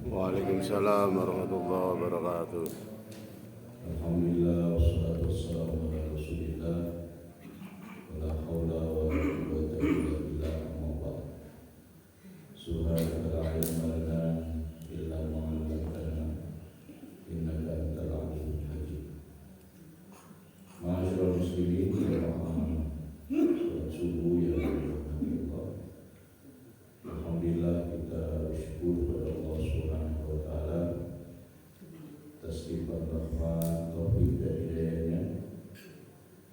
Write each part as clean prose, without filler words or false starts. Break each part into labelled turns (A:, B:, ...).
A: Waalaikumsalam warahmatullahi wabarakatuh.
B: Alhamdulillah wassalatu wassalamu ala Rasulillah wala haula wala quwwata illa billah amma ba'd. Subhanaka la ilma lana illa ma 'allamtana innaka antal alimul hakim. Ma'asyiral muslimin rahimahumullah. Salat subuh yang dirahmati Allah. Alhamdulillah kita bersyukur kepada Allah Subhanahu wa taala atas limpah rahmat, taufik dan hidayahnya.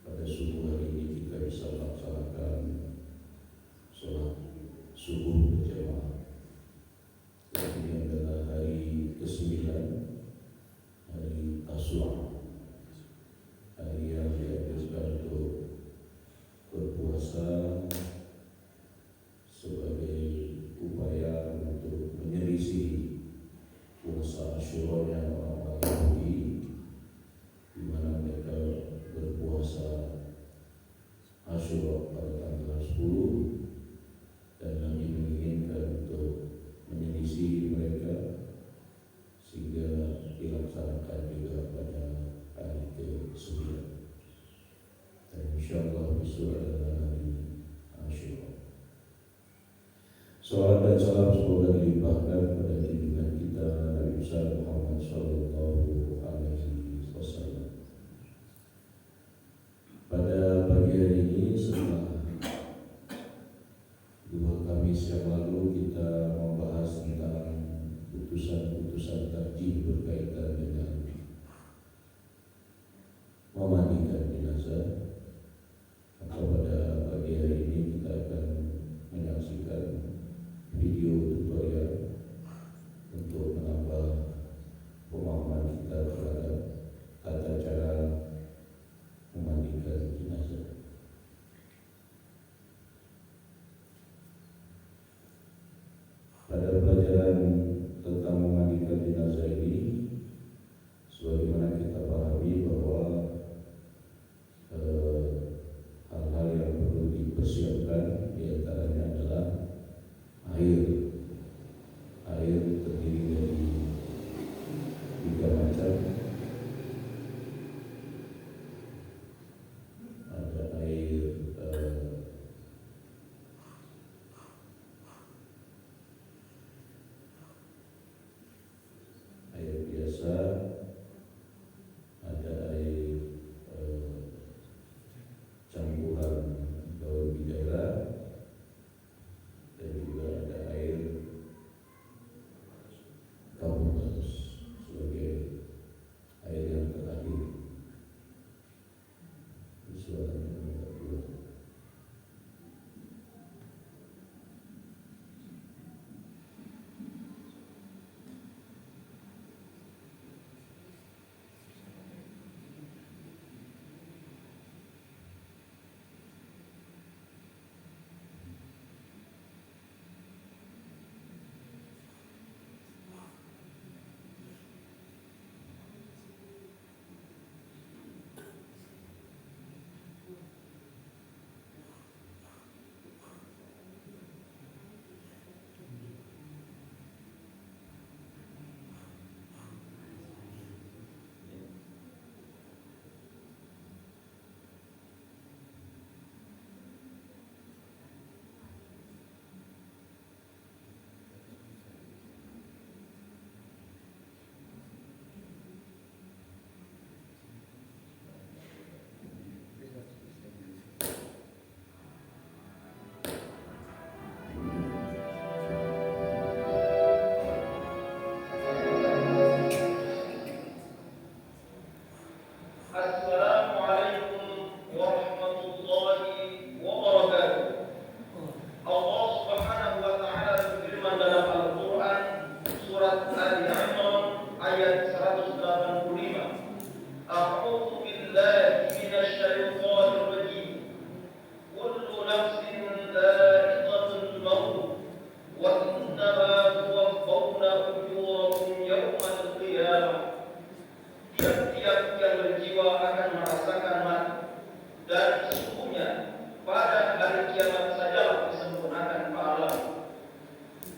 B: Pada subuh hari ini kita bisa melaksanakan sholat subuh berjamaah. Ini adalah hari ke-9, hari Asyura, hari yang dianjurkan untuk berpuasa sebagai upaya untuk menyelisih puasa Asyura yang orang-orang Yahudi, di mana mereka berpuasa Asyura pada tanggal 10, dan Nabi menginginkan untuk menyelisih mereka sehingga dilaksanakan juga pada hari ke-9, dan insyaallah besok adalah hari Asyura. Salam dan salam semoga dilimpahkan pada junjungan kita Nabi besar Muhammad sallallahu alaihi wasallam. Pada pagi hari ini, setelah 2 Kamis yang lalu kita membahas tentang putusan-putusan tarjih berkaitan dengan memandikan jenazah, maka pada pagi hari ini kita akan menyaksikan video tutorial untuk menambah pemahaman kita terhadap tata cara memandikan jenazah. Pada pelajaran tentang memandikan jenazah ini, sebagaimana kita pahami bahwa hal-hal yang perlu dipersiapkan diantaranya adalah air. Air terdiri dari 3 macam. Ada air biasa, ada air campuran daun bidara, dan juga ada air kabus sebagai air yang terakhir. Suaranya agak kuat.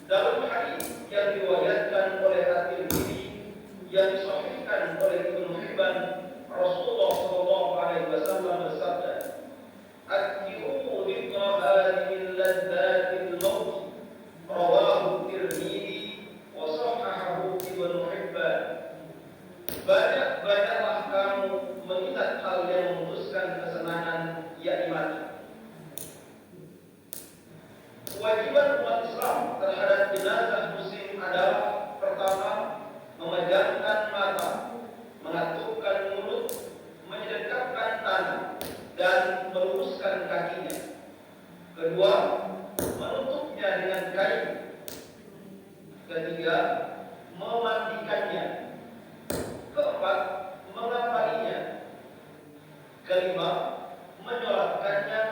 C: Dalam hadis yang diriwayatkan oleh yang disahihkan oleh Ibnu Hibban, Rasulullah sallallahu alaihi wasallam bersabda, "Akhiru dhikra hadhil ladzatil maut." Rawahu Tirmidzi wa sahahahu Ibnu Hibban. Banyak-banyaklah kamu mengingat hal yang memutuskan kesenangan, yakni mati. Kewajiban umat Islam terhadap jenazah muslim adalah: pertama, memejamkan mata, mengatupkan mulut, menyedekapkan tangan, dan meluruskan kakinya. Kedua, menutupnya dengan kain. Ketiga, memandikannya. Keempat, mengapalinya. Kelima, menyolatkannya.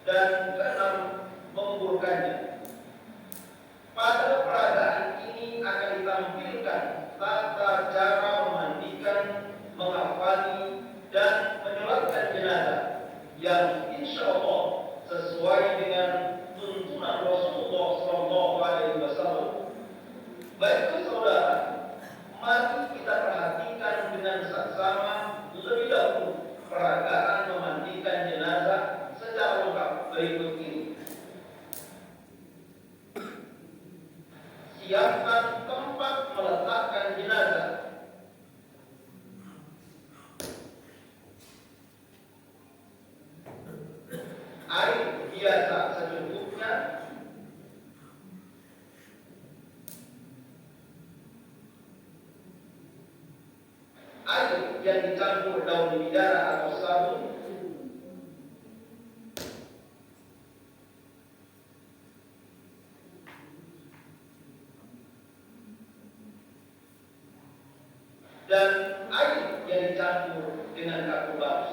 C: Dan keenam, menguburkannya. Pada peragaan ini akan ditampilkan tata cara memandikan, mengapali, dan menyolatkan jenazah yang insya Allah sesuai dengan tuntunan Rasulullah SAW. Baiklah saudara, mari kita perhatikan dengan saksama lebih dahulu peragaan memandikan jenazah secara lengkap berikut ini. Siapkan tempat meletakkan jenazah. Air biasa secukupnya. Air yang dicampur daun bidara atau sabun. Dan air yang dicampur dengan kaku baus.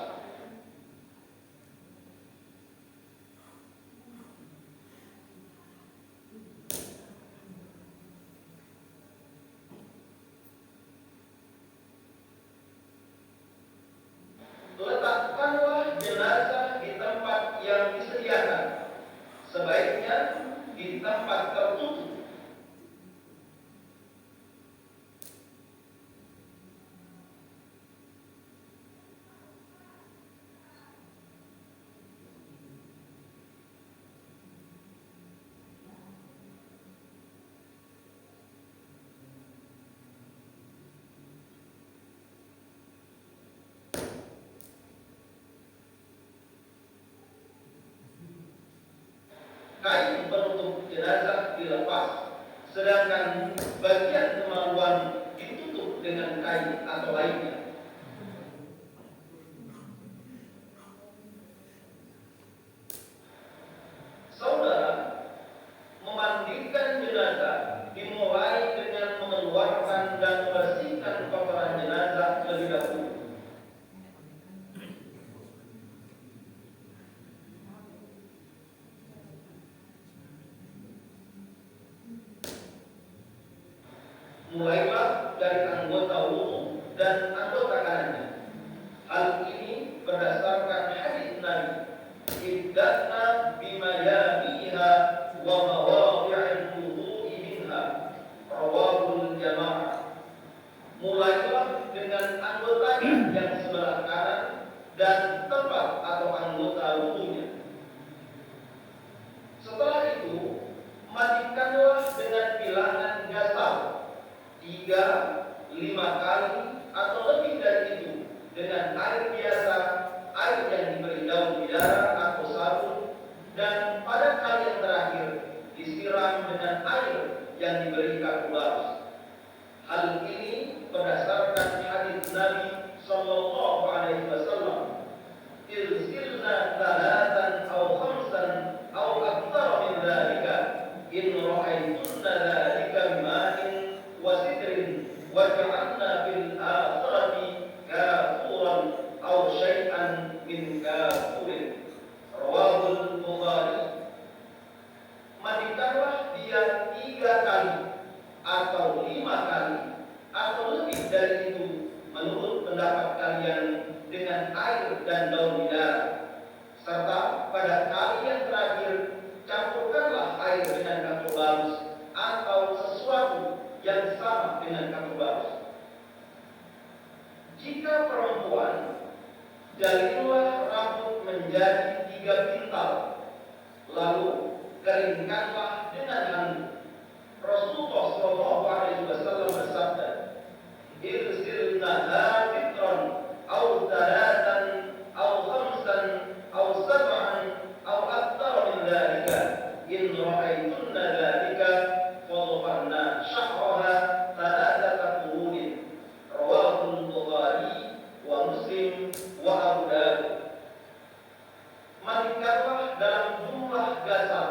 C: Letakkanlah jenazah di tempat yang disediakan, sebaiknya di tempat tertutup. Kain penutup jenazah dilepas, sedangkan bagian kemaluan ditutup dengan kain atau lainnya. Saudara, memandikan jenazah dimulai dengan mengeluarkan dan membersihkan kotoran jenazah terlebih dahulu. Mulailah dari anggota wudhu dan anggota kanannya. Hal ini berdasarkan hadis Nabi, "Ibda'na bimayamiha wa mawadhi'il wudu'i minha." Rawahul jamaah. Mulailah dengan anggotanya yang sebelah kanan dan tempat atau anggota wudhunya. Setelah itu, mandikanlah dengan bilangan gasal 3, 5 kali atau lebih dari itu dengan air biasa, air yang diberi daun bidara atau sabun, dan pada kali yang terakhir disiram dengan air yang diberi kaku baus. Hal ini berdasarkan hadis Nabi sallallahu alaihi wasallam, "Ilsilna thalathan aw khamsan aw akthar min dzalika in ra'aytunna dzalika bima'in wa sidrin wa ja'alna fil akhirati kafuran aw syai'an min kafurin." Rawahul Bukhari. Mandikanlah dia 3 kali atau 5 kali atau lebih dari itu menurut pendapat kalian dengan air dan daun bidara, serta pada kali yang terakhir campurkanlah air dengan kaku baus atau sesuatu yang sama dengan kaku baus. keringkanlah dengan handuk. Rasulullah Shallallahu Alaihi Wasallam bersabda, "Irsilnaha fitran, au talatan, au khamsan, au sab'an, au aktsara min dzalika. In ra'aitunna dzalika, fadhfarna syahraha thalathata qurun." Rawahul Bukhari wa Muslim wa Abu Dawud. Mandikanlah dalam jumlah gasal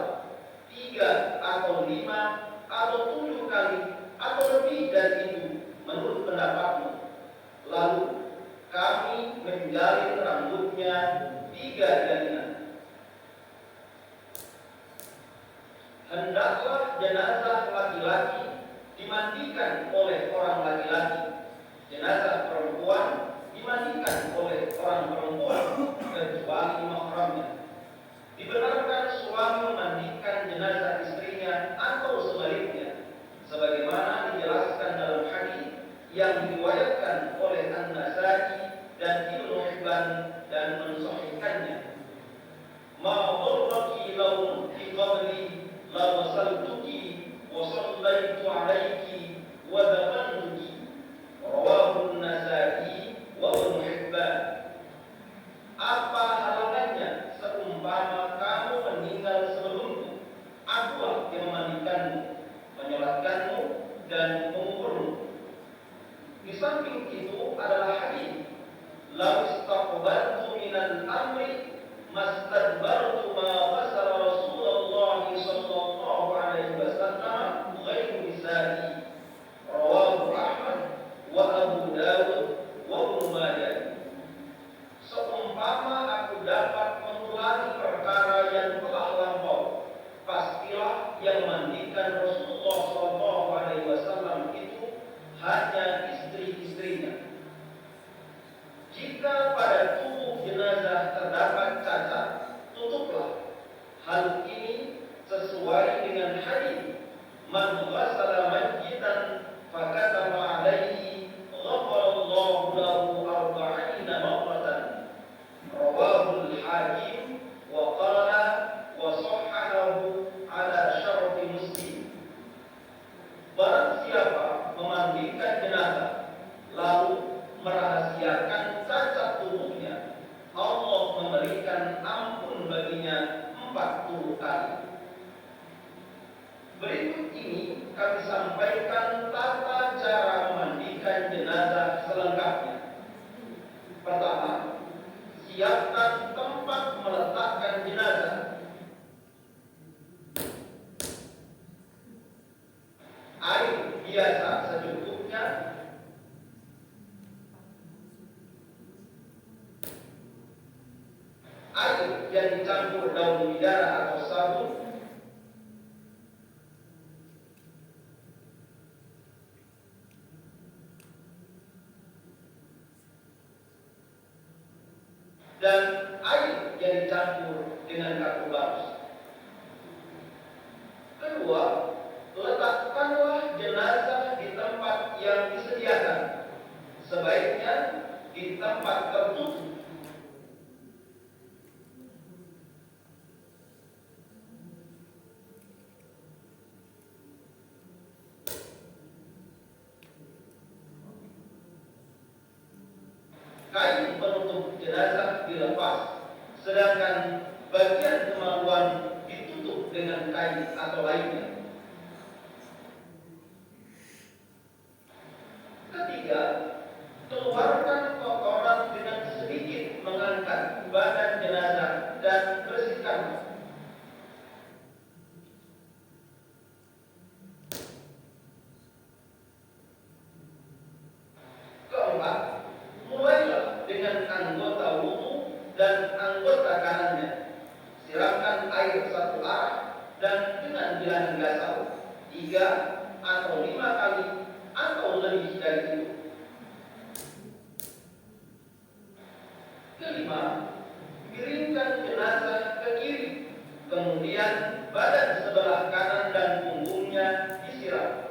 C: 3 atau 5 atau 7 kali atau lebih dari itu menurut pendapatmu. Lalu kami menjalin rambutnya 3 jalinan. Hendaklah jenazah laki-laki dimandikan oleh orang laki-laki, jenazah perempuan dimandikan oleh orang perempuan kecuali mahramnya. Dibenarkan suami memandikan jenazah istrinya atau sebaliknya, sebagaimana dijelaskan dalam hadis yang diriwayatkan oleh An-Nasa'i dan Ibnu Hibban dan mensahihkannya. Ma dharraki law fi qabli la wasaltuki wa sallaytu alayki wa dafantuki. Rawahu An-Nasa'i wa Ibnu Hibban. Apa halangannya seumpama kamu meninggal sebelumku? Akulah yang memandikanmu, menyolatkanmu dan menguburmu. Di samping itu adalah hadis, "Law istaqbaltu minal amri mastadbartu ma wasala Rasulullah sallallahu alaihi wasallam ghairu nisa'i." Rawahu Ahmad wa Abu Dawud wa Ibnu Majah. Seumpama aku dapat mengulangi perkara yang telah lampau, pastilah yang memandikan Rasulullah sallallahu alaihi wasallam itu hanya istri-istrinya. Jika pada tubuh jenazah terdapat cacat, tutuplah. Hal ini sesuai dengan hadis, "Man ghassala mayyitan fakatama alaihi ghafarallahu lahu 40 marratan." Rawahul Hakim wa qala wa sahhahahu ala syarti Muslim. Barang siapa memandikan jenazah lalu merahasiakan cacat tubuhnya, Allah memberikan ampun baginya 40 kali. Berikut ini kami sampaikan tata cara memandikan jenazah selengkapnya. Pertama, siapkan tempat meletakkan jenazah. Air biasa secukupnya. Air yang dicampur daun bidara atau sabun. Dan air yang dicampur dengan karbobarus. Kedua, letakkanlah jenazah di tempat yang disediakan, sebaiknya di tempat tertutup. Kain penutup jenazah dilepas, sedangkan bagian kemaluan ditutup dengan kain atau lainnya. Ketiga, keluarkan kotoran dengan sedikit mengangkat badan jenazah dan bersihkannya. Keempat, mulailah dengan anggota wudu dan anggota kanannya. Siramkan air satu arah dan dengan bilangan gasal 3 atau 5 kali atau lebih dari itu. Kelima, miringkan jenazah ke kiri, kemudian badan sebelah kanan dan punggungnya disiram.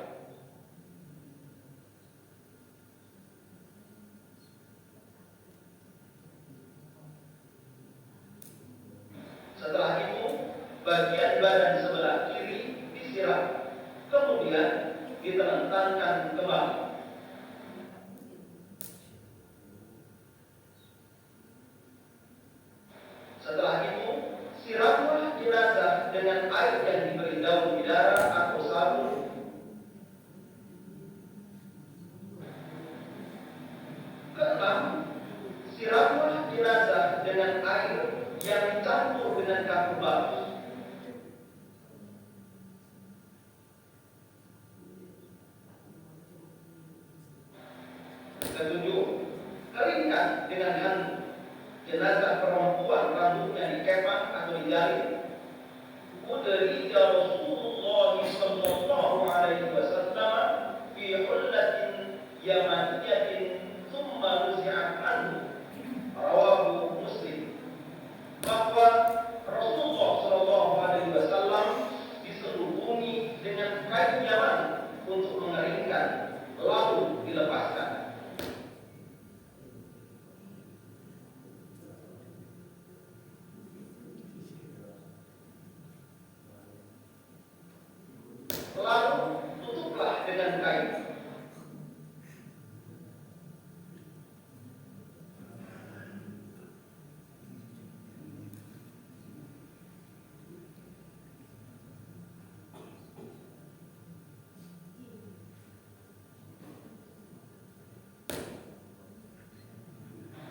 C: Setelah itu, bagian badan sebelah disiram, kemudian ditelantarkan kembali. Setelah itu, siramlah jenazah dengan air yang diberi daun bidara atau sabun. Keenam, siramlah jenazah dengan air yang dicampur dengan kapur bagus. Ketujuh, keringkan dengan handuk jenazah perempuan, rambutnya dikepang atau dijahit. Udrija Rasulullah sallallahu alaihi wasallam fi hullatin yamaniyatin thumma nuzi'at anhu, rawahu Muslim. Bahwa Rasulullah sallallahu alaihi wasallam diselubungi dengan kain Yaman untuk mengeringkan, lalu dilepaskan. Lalu tutuplah dengan kain.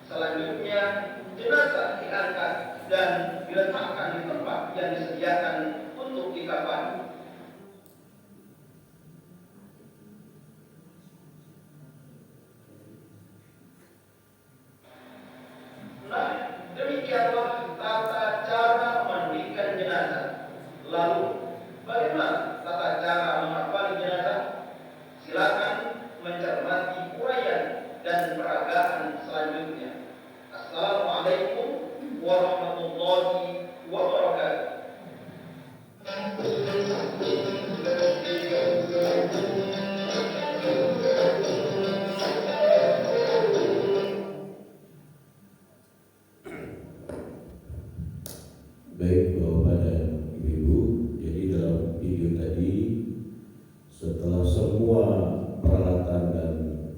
C: Selanjutnya, jenazah diangkat dan diletakkan di tempat yang disediakan untuk dikafani. Nah, demikianlah tata cara mandikan jenazah. Lalu, bagaimana tata cara mengafani jenazah? Silakan mencermati uraian dan peragaan selanjutnya. Assalamualaikum warahmatullahi wabarakatuh.
B: Baik Bapak dan Ibu, jadi dalam video tadi setelah semua peralatan dan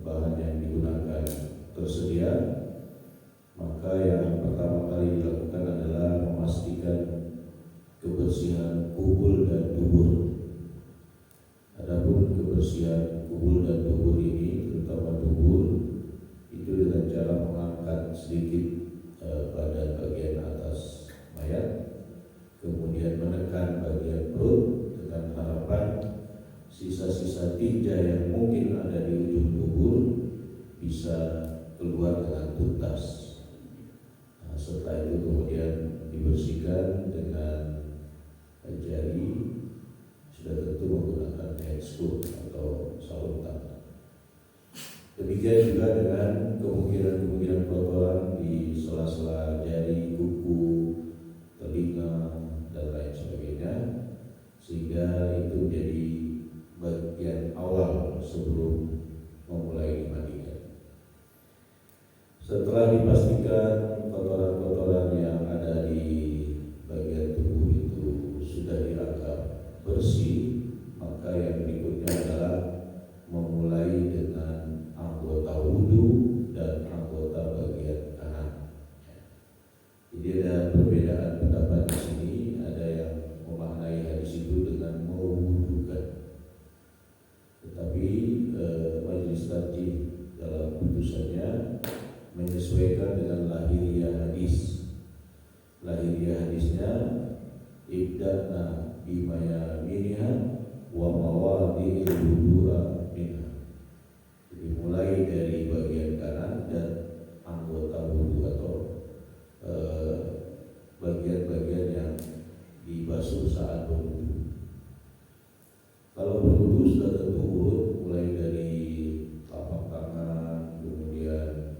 B: bahan yang digunakan tersedia, maka yang pertama kali dilakukan adalah memastikan kebersihan kubur dan dubur. Adapun kebersihan kubur dan dubur ini, terutama dubur, itu dengan cara mengangkat sedikit badan bagian atas mayat, kemudian menekan bagian perut dengan harapan sisa-sisa tinja yang mungkin ada di ujung tubuh bisa keluar dengan tuntas. Nah, setelah itu kemudian dibersihkan dengan jari, sudah tentu menggunakan hand scoop atau sarung tangan. Demikian juga dengan kemungkinan kotoran di sela-sela jari, kuku, telinga, dan lain sebagainya, sehingga itu menjadi bagian awal sebelum memulai dimandikan. Setelah dipastikan kotoran-kotoran yang ada di bagian tubuh itu sudah dirangkap bersih, maka yang berikutnya adalah memulai dengan anggota wudhu dan anggota bagian kanan. Jadi ada perbedaan pendapat di sini. Ada yang memaknai hadis itu dengan mewudukan, tetapi majelis tarjih dalam putusannya menyesuaikan dengan lahiriah hadis. Lahiriah hadisnya ibda'na bimaya minha wa mawadhi'il wudu'a minha. Jadi mulai dari bagian kanan dan anggota wudhu atau bagian-bagian yang dibasuh saat berwudhu. Kalau berwudhu sudah tentu urut, mulai dari telapak tangan, kemudian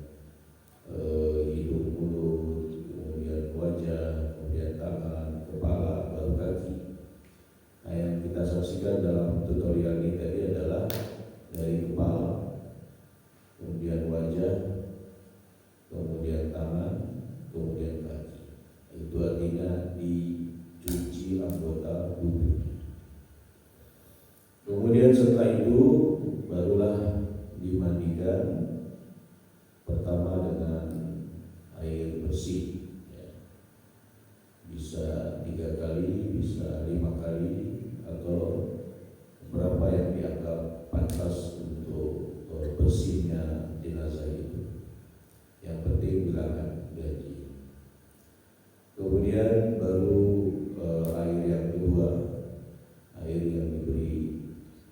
B: hidung, mulut, kemudian wajah, kemudian tangan, kepala, baru kaki. Nah, yang kita saksikan dalam tutorial ini tadi adalah dari kepala, kemudian wajah, kemudian tangan, kemudian kaki. Itu artinya dicuci anggota tubuh. setelah itu barulah dimandikan, pertama dengan air bersih, ya. Bisa 3 kali, bisa 5 kali, atau berapa yang dianggap pantas untuk bersihnya jenazah itu. Yang penting bilangan gaji. Kemudian baru air yang kedua, air yang diberi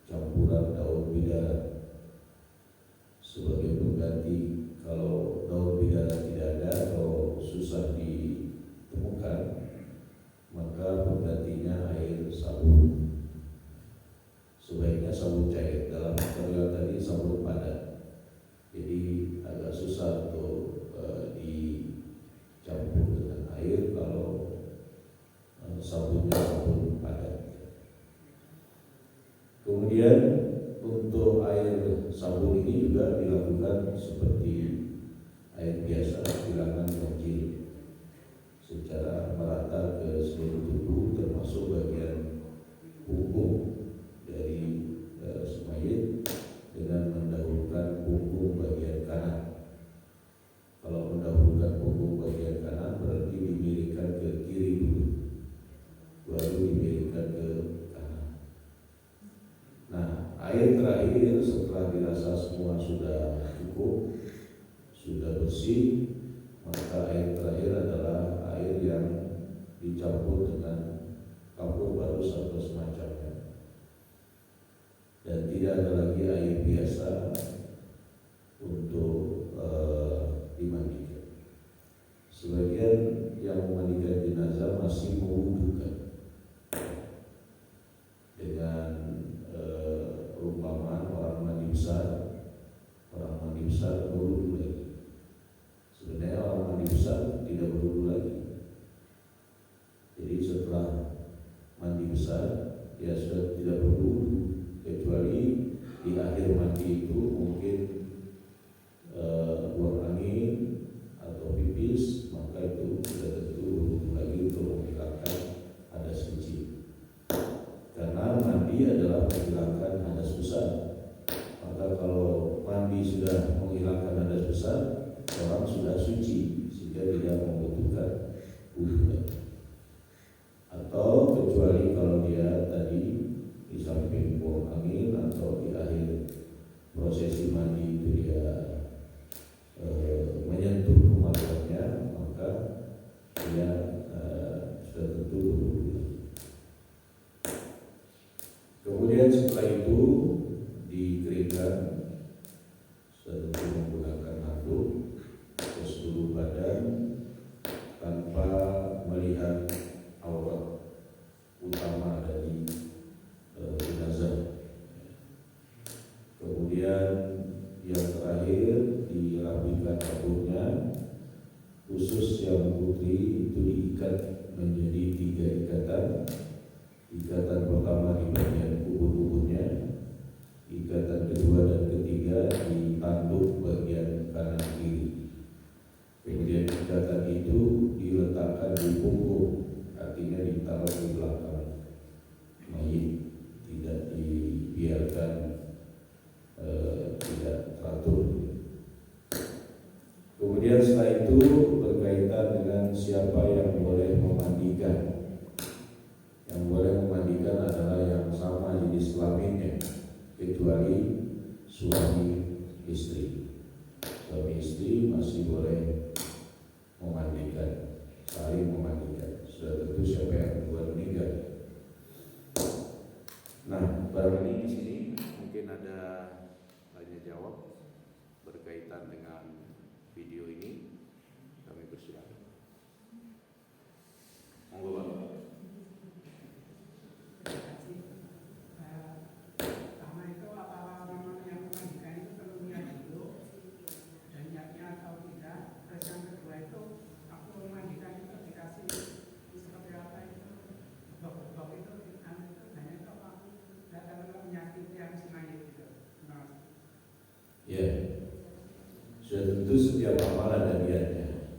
B: campuran daun bidara sebagai pengganti kalau daun bidara tidak ada atau susah ditemukan, maka penggantinya air sabun. Sebaiknya sabun cair, dalam material tadi sabun padat, jadi agak susah untuk dicampur dengan air kalau sabunnya sabun padat. Kemudian untuk air sabun ini juga dilakukan seperti air biasa, bilangan kecil secara merata ke seluruh tubuh, termasuk bagian punggung dari mayit, dengan mendahulukan punggung bagian kanan. Kalau mendahulukan punggung bagian kanan berarti dimiringkan ke kiri dulu, baru dimiringkan ke kanan. Nah, air terakhir setelah dirasa semua sudah cukup, sudah bersih, maka air terakhir adalah air yang dicampur dengan kapur barus atau semacamnya, dan tidak ada lagi air biasa untuk dimandikan. Sebagian yang memandikan jenazah masih mewudukan dengan perumpamaan orang mandi besar berwudu lagi. Sebenarnya orang mandi besar tidak berwudu lagi. Jadi setelah mandi besar dia sudah tidak berwudu, kecuali di akhir mandi itu mungkin buang angin atau pipis, maka itu sudah tentu berwudu lagi untuk menghilangkan hadas kecil. Karena mandi adalah menghilangkan hadas besar, maka kalau mandi sudah menghilangkan hadas besar, orang sudah suci sehingga tidak membutuhkan wudu lagi. Atau kecuali kalau dia tadi di samping buang angin atau di akhir prosesi mandi itu dia menyentuh kemaluannya, maka dia sudah tentu berwudu. Kemudian setelah itu dikeringkan, sudah tentu menggunakan handuk ke seluruh badan tanpa melihat aurat utama dari jenazah. Kemudian yang terakhir dirapikan kaburnya, khusus yang putri itu diikat menjadi 3 ikatan. Ikatan pertama di bagian kubur-kuburnya, ikatan kedua dan ketiga di tanduk bagian kanan kiri. Kemudian ikatan itu diletakkan di punggung, artinya ditaruh di belakang mayit, tidak dibiarkan tidak teratur. Kemudian setelah itu berkaitan dengan siapa yang boleh memandikan. Yang boleh memandikan adalah yang sama jenis kelaminnya, kecuali suami istri. Suami istri masih boleh memandikan, saling memandikan. Sudah tentu siapa yang duluan meninggal. Nah, barangkali di sini mungkin ada tanya jawab berkaitan dengan video ini. Kami persilakan. Monggo, Bapak. Ya, sudah tentu setiap amal ada niatnya,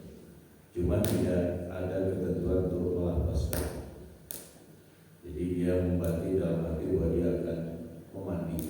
B: cuma tidak ada ketentuan untuk melafazkan. Jadi dia membati dalam hati bahwa dia akan memandi.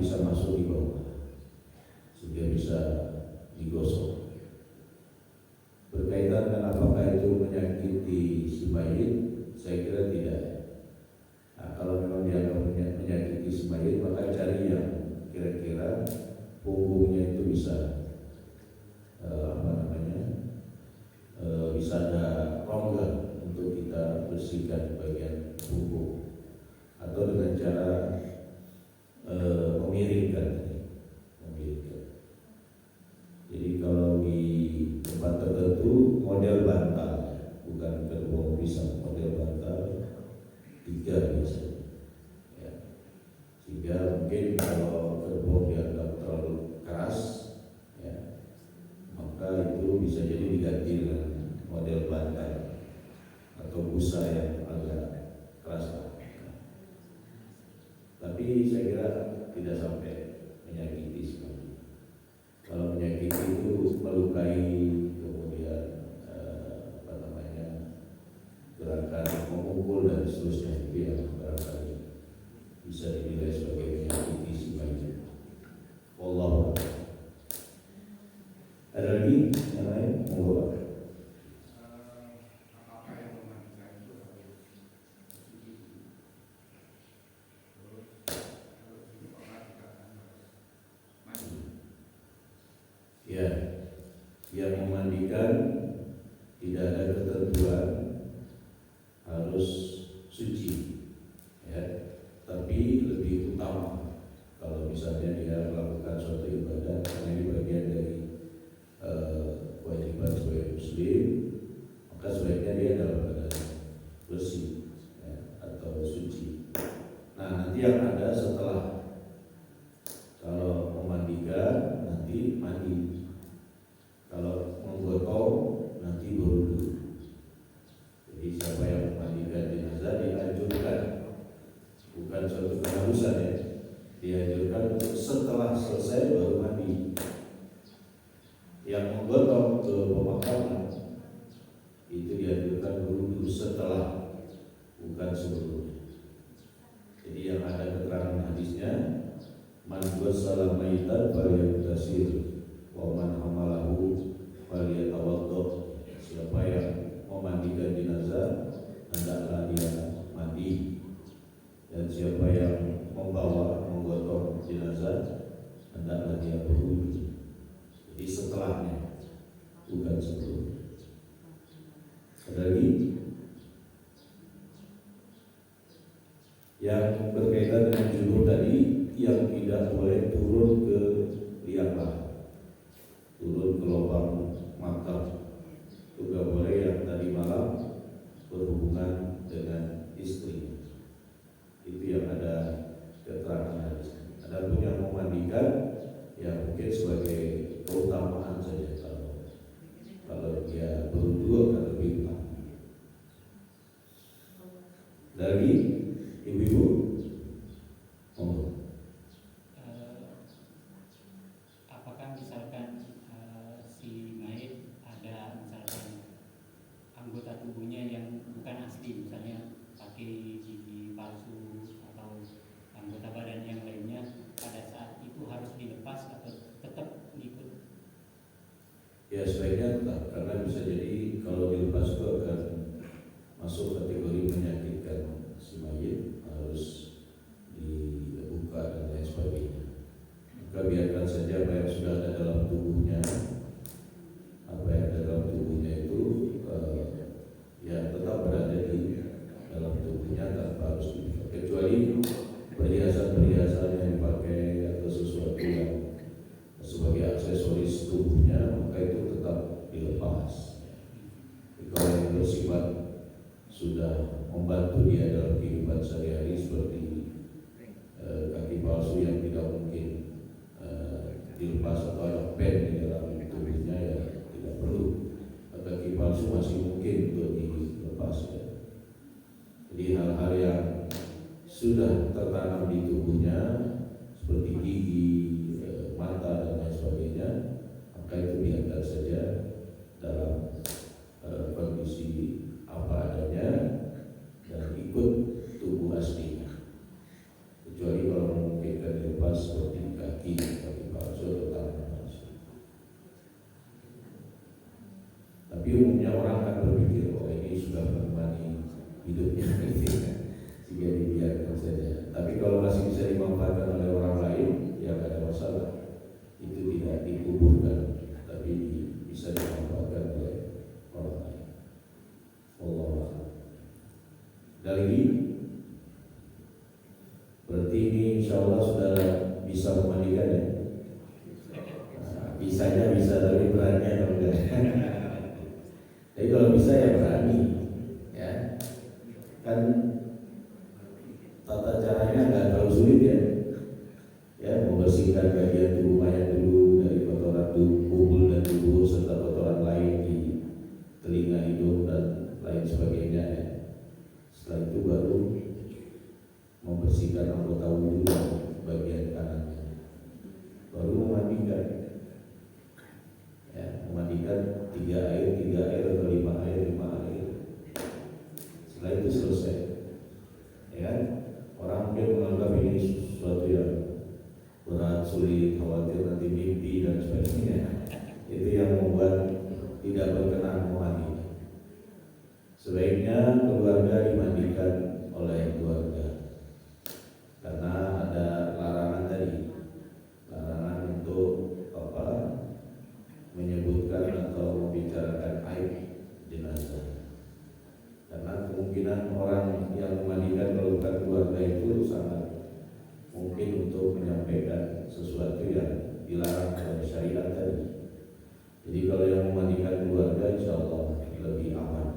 B: bisa masuk di bawah sehingga bisa digosok. Berkaitan dengan apakah itu menyakiti si mayit, saya kira tidak. Nah, kalau memang dianggap menyakiti si mayit, maka cari yang kira-kira punggungnya itu bisa bisa ada rongga untuk kita bersihkan bagian punggung, atau dengan cara memiringkan. Jadi kalau di tempat tertentu model bantal, bukan gerbong pisang, model bantal 3 biasanya. Ya. Sehingga mungkin kalau gerbong dianggap terlalu keras, ya, maka itu bisa jadi diganti dengan model bantal atau busa yang agak keras. Tapi saya kira tidak sampai menyakiti sekali. Kalau menyakiti itu melukai, kemudian gerakan memukul dan seterusnya, itu yang barangkali bisa dinilai sebagai menyakiti si mayit. Wallahu a'lam. Ada lagi yang lain? Monggo. Ya, yang memandikan tidak ada ketentuan harus suci, ya. Tapi lebih utama kalau misalnya dia melakukan suatu ibadah, karena ini bagian dari kewajiban sebagai muslim, maka sebaiknya dia dalam keadaan bersih, ya, atau suci. Nah, nanti yang ada setelah, kalau memandikan nanti mandi, kalau menggotong nanti berwudu. Jadi siapa yang memandikan jenazah dianjurkan, bukan suatu keharusan, ya, dianjurkan untuk setelah selesai baru mandi. Yang menggotong ke pemakaman itu dianjurkan berwudu setelah, bukan sebelumnya. Jadi yang ada keterangan hadisnya, man ghassala maitan falyagtasil wa man hamalahu falyatawaddo. Siapa yang memandikan jenazah, hendaklah dia mandi, dan siapa yang membawa, menggotong jenazah, hendaklah dia berwudu. Jadi setelahnya, bukan sebelumnya. Ada lagi yang berkaitan dengan junub tadi, yang tidak boleh turun ke liang lahat, turun ke lubang makam. Itu gak boleh yang tadi malam berhubungan dengan istri. Itu yang ada keterangan hadis. Ada pun yang memandikan, ya mungkin sebagai keutamaan saja. Kalau dia berdua akan lebih utama. Dari ibu-ibu,
D: apakah misalkan si mayit ada misalkan anggota tubuhnya yang bukan asli, misalnya pakai gigi palsu atau anggota badan yang lainnya, pada saat itu harus dilepas atau tetap ngikut?
B: Ya sebaiknya tetap, karena bisa jadi kalau dilepas itu akan masuk kategori menyakitkan si mayit, harus dibuka dan lain sebagainya. Maka biarkan saja apa yang sudah ada dalam tubuhnya, apa yang ada dalam tubuhnya itu ya tetap berada di dalam tubuhnya tanpa harus dibuka, kecuali perhiasan-perhiasan yang dipakai atau sesuatu yang sebagai aksesoris tubuhnya, maka itu tetap dilepas. Kalau yang bersifat sudah membantu dia dalam kehidupan sehari-hari, seperti kaki palsu yang tidak mungkin dilepas, atau ada pen di dalam tubuhnya, ya tidak perlu. Kaki palsu masih mungkin untuk dilepas, ya. Jadi hal-hal yang sudah tertanam di tubuhnya seperti gigi, mata dan lain sebagainya, maka itu biarkan saja dalam kondisi apa adanya dan ikut tubuh aslinya, kecuali kalau memungkinkan dilepas seperti hidupnya jika dibiarkan saja. Tapi kalau masih bisa dimanfaatkan oleh orang lain, ya tidak ada masalah. Itu tidak dikuburkan, tapi bisa dimanfaatkan oleh orang lain. Allah. Ada lagi? Berarti ini insya Allah sudah bisa memandikan ya. Bisanya bisa, tapi beratnya atau enggak. Tapi kalau bisa ya berani, ya. Kan tata caranya nggak terlalu sulit ya. Ya, membersihkan bagian tubuh mayat dulu dari kotoran tubuh dan tubuh serta kotoran lain di telinga, hidung dan lain sebagainya ya. Setelah itu baru membersihkan anggota wudhu bagian kanannya, baru memandikan. Ya, memandikan 3 air atau 5 air. Setelah itu selesai. Ya kan? Orang mungkin menganggap ini sesuatu yang berat, sulit, khawatir nanti mimpi dan sebagainya. Itu yang membuat tidak berkenan memandi. Sebaiknya keluarga dimandikan oleh keluarga, karena ada larangan tadi, larangan untuk menyebutkan atau membicarakan aib jenazah. Karena kemungkinan orang yang memandikan kalau bukan keluarga itu sangat mungkin untuk menyampaikan sesuatu yang dilarang oleh syariat tadi. Jadi kalau yang memandikan keluarga insya Allah lebih aman.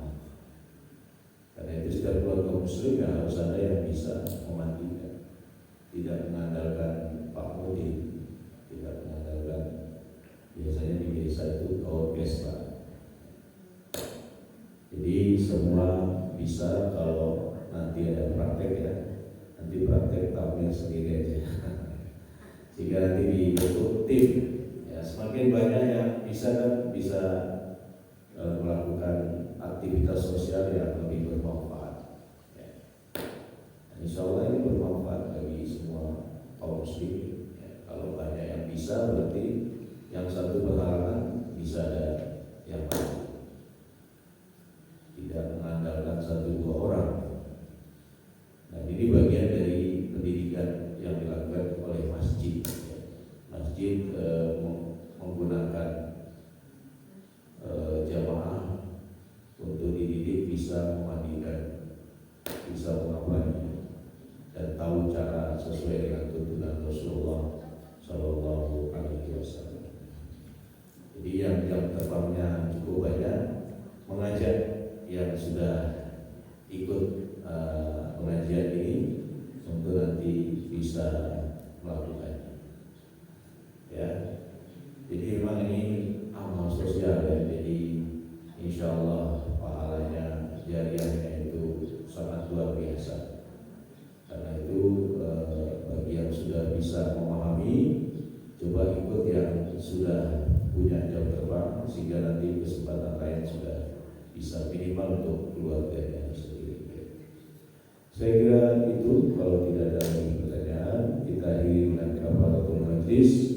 B: Karena itu setiap keluarga muslim ya harus ada yang bisa memandikan, tidak mengandalkan Pak Mudin, tidak mengandalkan biasanya di desa itu kawan pesta. Jadi semua bisa. Kalau nanti ada praktek ya, nanti praktek tampil sendiri aja. Jika nanti dibentuk tim, ya semakin banyak yang bisa kan bisa melakukan aktivitas sosial yang lebih bermanfaat. Ya. Insya Allah ini bermanfaat bagi semua kaum muslimin. Ya. Kalau banyak yang bisa, berarti yang satu berhalangan bisa ada yang lain. Tidak mengandalkan 1-2 orang. Nah, ini bagian dari pendidikan yang dilakukan oleh masjid. Masjid menggunakan jamaah untuk dididik bisa memandikan, bisa mengapani, dan tahu cara sesuai dengan tuntunan Rasulullah Sallallahu Alaihi Wasallam. Jadi yang jam terbangnya cukup banyak, mengajak yang sudah ikut pengajian ini untuk nanti bisa melakukannya. Ya, jadi memang ini amal sosial ya. Jadi insya Allah pahalanya, jariahnya itu sangat luar biasa. Karena itu bagi yang sudah bisa memahami, coba ikut yang sudah punya jam terbang, sehingga nanti kesempatan lain sudah bisa minimal untuk keluarganya sendiri. Saya kira itu. Kalau tidak ada lagi pertanyaan, kita akhiri dengan kafaratul majlis.